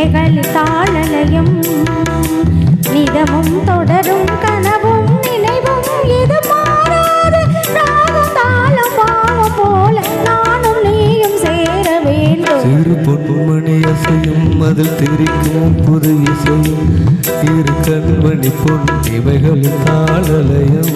இமைகளில் தாளலயம் நிதமும் தொடரும் கனவும் நினைவும் இது மாறாது ராகம் தாளம் பாவம் போல நானும் நீயும் சேர வேண்டும். சிறு பொன்மணி அசையும் அதில் தெரிக்கும் புது இசையும் இரு கண்மணி பொன் இமைகளில் தாளலயம்.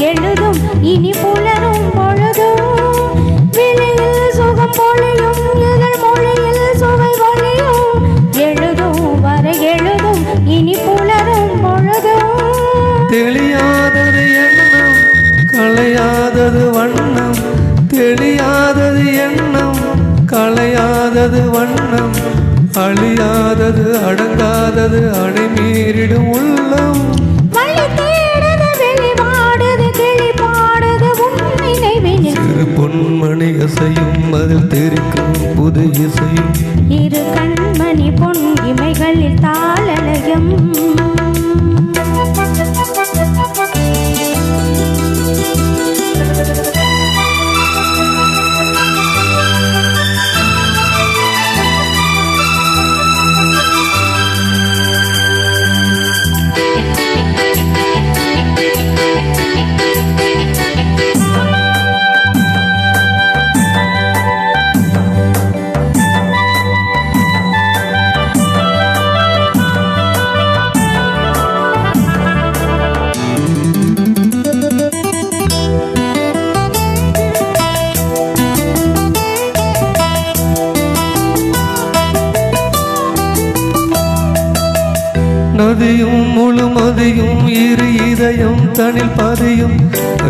எழுதும் இனி புலரும் பொழுதும் விழியில் சுகம் பொழியும் இதழ் மொழியில் சுவை வழியும் எழுதும் வரை எழுதும் இனி புலரும் பொழுதும். தெளியாதது எண்ணம் களையாதது வண்ணம் தெளியாதது எண்ணம் களையாதது வண்ணம் அழியாதது அடங்காதது அணை மீறிடும் உள்ளம். பொன்மணி அசையும் அதில் தெரிக்கும் புது இசையும் இரு கண்மணி பொன் இமைகளில் தாளலயம். நதியும் முழுமதியும் இரு இதயம் தனில் பதியும்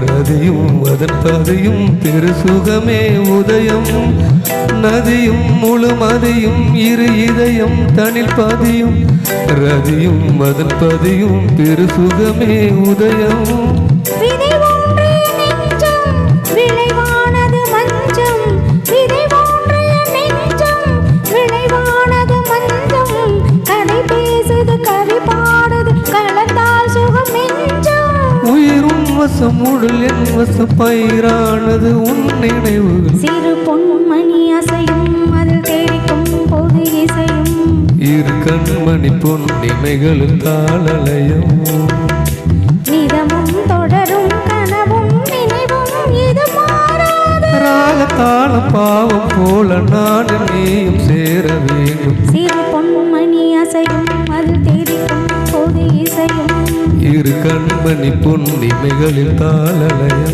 ரதியும் அதன் பதியும் பெரு சுகமே உதயம். நதியும் முழுமதியும் இரு இதயம் தனில் பதியும் ரதியும் அதன் பதியும் பெரு சுகமே உதயம். வசமுடல் என் வசம் பயிரானது உன் நினைவுகள். சிறு பொன்மணி அசையும் அதில் தெரிக்கும் பொது இசையும் இரு கண்மணி பொன் இமைகளில் தாளலயம் நிதமும் தொடரும் கனவும் நினைவும் இது மாறாது ராகத்தாள பாவம் போல நான் நீயும் சேர வேண்டும். சிறு பொன்மணி அசையும் அதில் தெரிக்கும் பொது இசையும் இரு கண்மணி பொன் இமைகளில் தாளலயம்.